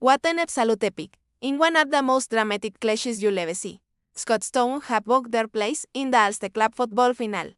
What an absolute epic. In one of the most dramatic clashes you'll ever see, Scotstown have booked their place in the Ulster Club football final.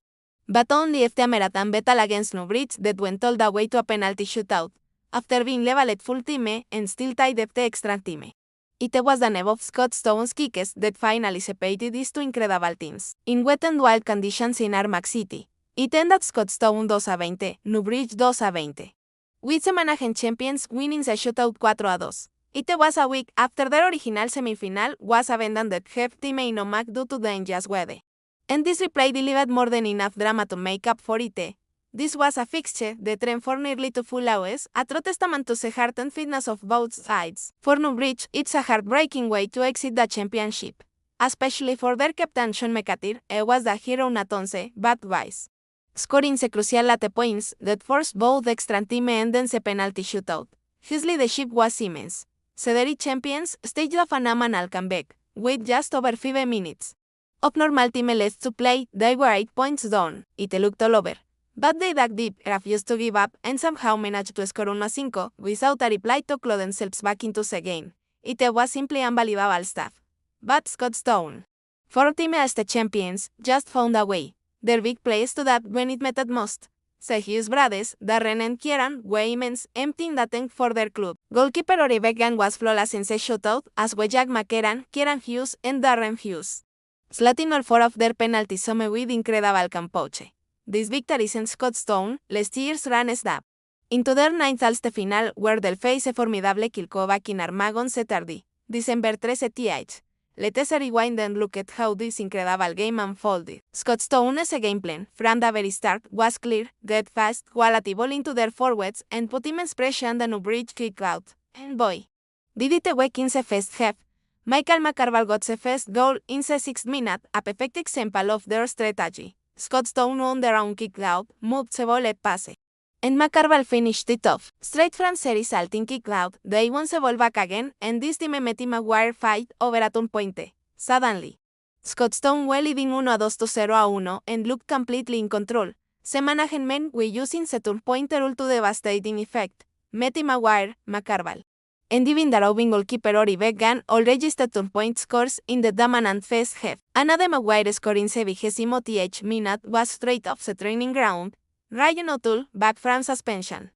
But only after a marathon battle against Newbridge that went all the way to a penalty shootout, after being leveled full time and still tied up the extra time. It was the name of Scotstown's kicks that finally separated these two incredible teams. In wet and wild conditions in Armagh City, it ended Scotstown 2-20, Newbridge 2-20. With the Monaghan champions winning the shootout 4-2. It was a week after their original semi-final was abandoned at half-time in Armagh due to dangerous weather. And this replay delivered more than enough drama to make up for it. This was a fixture that ran for nearly 2 full hours, a true testament to the heart and fitness of both sides. For Newbridge, it's a heartbreaking way to exit the championship, especially for their captain Sean McAteer, who was the hero not once, but twice. Scoring the crucial late points that forced both extra time and then the penalty shootout. His leadership was immense. The Derry champions staged a phenomenal comeback, with just over 5 minutes of normal time left to play. They were 8 points down. It looked all over. But they dug deep, refused to give up, and somehow managed to score 1-5 without a reply to claw themselves back into the game. It was simply unbelievable stuff. But Scotstown, 4 team as the champions, just found a way. Their big play stood up when it mattered most. The Hughes brothers, Darren and McCarron, were immense, emptying the tank for their club. Goalkeeper Rory Beggan was flawless in the shootout, as were McCarron, Kieran Hughes, and Darren Hughes, slotting all 4 of their penalties home with incredible composure. This victory sent Scotstown, last year's runners up, into their 9th Ulster final, where they'll face a formidable Kilcoo back in Armagh on Saturday, December 13th. Let us rewind and look at how this incredible game unfolded. Scotstown's game plan, from the very start, was clear: get fast, quality ball into their forwards, and put immense pressure on the Newbridge kick out. And boy, did it work in the first half. McCarville got the first goal in the 6th minute, a perfect example of their strategy. Scotstown on their own kick out, moved the ball at pass. And McCarville finished it off. Straight from the resulting kick out, they won the ball back again, and this time Mattie Maguire fight over a turn point. Suddenly, Scotstown were leading 1-2 to 0-1 and looked completely in control. The Monaghan men were using the turn point rule to devastating effect. Mattie Maguire, McCarville, and even the roving goalkeeper Rory Beggan all registered turn point scores in the dominant first half. Another Maguire scoring the 20th minute was straight off the training ground. Ryan O'Toole, back from suspension,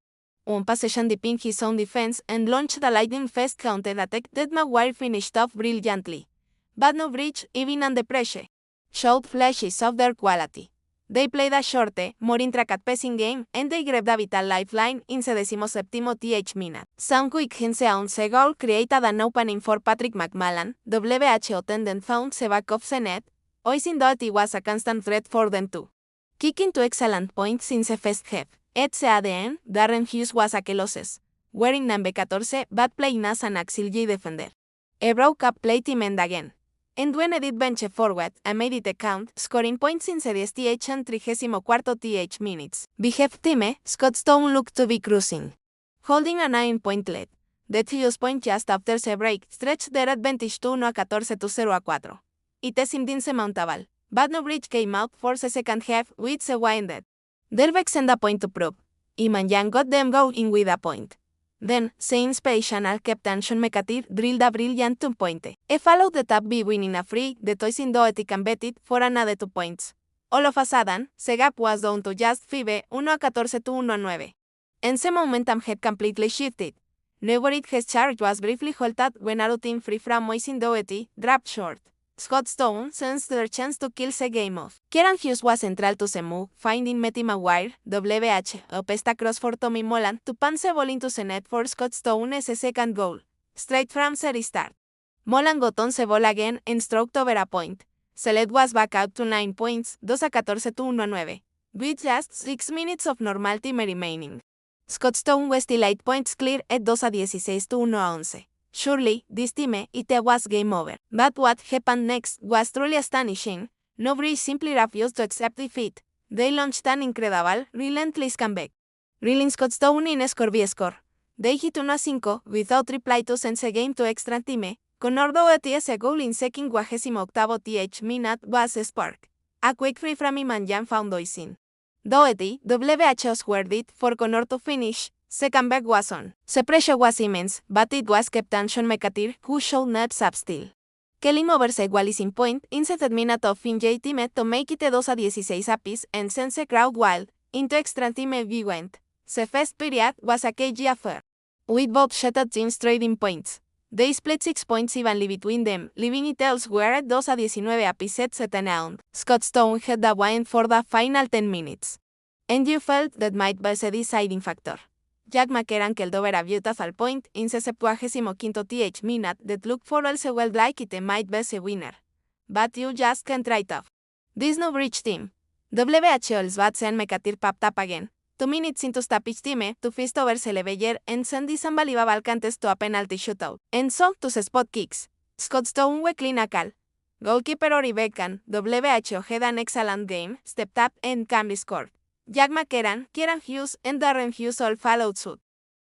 one possession deepened his own defense and launched the lightning-fast counter-attack that Maguire finished off brilliantly. But Newbridge, even under pressure, showed flashes of their quality. They played a shorter, more intricate passing game, and they grabbed a vital lifeline in the 17th minute. Some quick hands on the goal created an opening for Patrick McMillan. WHO then found the back of the net. Sean Doherty was a constant threat for them too, kicking 2 excellent points in the first half. At the end, Darren Hughes was a losses, wearing number 14 but playing as an auxiliary defender. A broke up play team end again. And when Edith bench forward, I made it count, scoring points in the 10th and 34th minutes. By half time, Scotstown looked to be cruising, holding a 9-point lead. That Hughes point just after the break stretched their advantage to 1-14 to 0-4. It seemed insurmountable. But Newbridge came out for the second half with the winded. Their backs sent a point to prove. Iman Young got them going with a point. Then, the inspirational captain Sean McAteer drilled a brilliant 2-pointer. He followed the top by winning a free that Sean Doherty converted for another 2 points. All of a sudden, the gap was down to just 5, 1-14 to 1-9. And the momentum had completely shifted. Newbridge's charge was briefly halted when a routine free from Sean Doherty dropped short. Scotstown sensed their chance to kill the game off. Kieran Hughes was central to the move, finding Mattie Maguire, a pesta cross for Tommy Molan to punch the ball into the net for Scotstown's second goal, straight from the restart. Molan got on the ball again and stroked over a point. The lead was back out to 9 points, 2-14 to 1-9, with just 6 minutes of normal time remaining. Scotstown was still 8 points clear at 2-16 to 1-11. Surely, this time, it was game over. But what happened next was truly astonishing. Newbridge simply refused to accept defeat. They launched an incredible, relentless comeback, reeling Scotstown in score. They hit 1-5 without reply to send the game to extra time. Conor Doherty's goal in second 28th minute was a spark. A quick free from Iman Young found Oisin. Doherty, WHO squared it for Conor to finish Second back was on. The pressure was immense, but it was captain Sean McAteer who showed not sub still. Kelly Moverse Wallis in point in 7th minute of Finjay time to make it 2-16 apiece and send the crowd wild into extra time we went. The first period was a cagey affair, with both Shootout teams trading points. They split 6 points evenly between them, leaving it elsewhere at 2-19 apiece at 7th. Scotstown had the win for the final 10 minutes. And you felt that might be the deciding factor. Jack McCarron killed over a beautiful point in the 75th minute that looked for all so well like it might be the winner. But you just can't write off this Newbridge team. WHO's Sean McAteer popped up again, 2 minutes into stoppage time, to feast over Celebeyer and send this unbelievable contest to a penalty shootout, and so to the spot kicks. Scotstown were clinical. Goalkeeper Rory Beggan, WHO had an excellent game, stepped up and calmly scored. Jack McCarron, Hughes, and Darren Hughes all followed suit,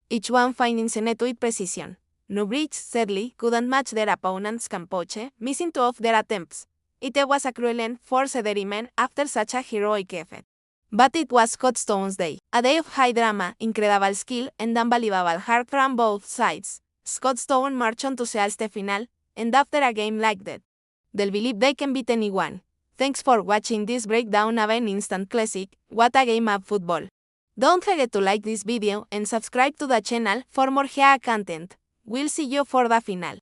each one finding the net with precision. Newbridge, sadly, couldn't match their opponent's campoche, missing 2 of their attempts. It was a cruel end for the Derry men after such a heroic effort. But it was Scotstown's day, a day of high drama, incredible skill, and unbelievable heart from both sides. Scotstown marched on to the Ulster final, and after a game like that, they'll believe they can beat anyone. Thanks for watching this breakdown of an instant classic, What a Game of Football. Don't forget to like this video and subscribe to the channel for more GAA content. We'll see you for the final.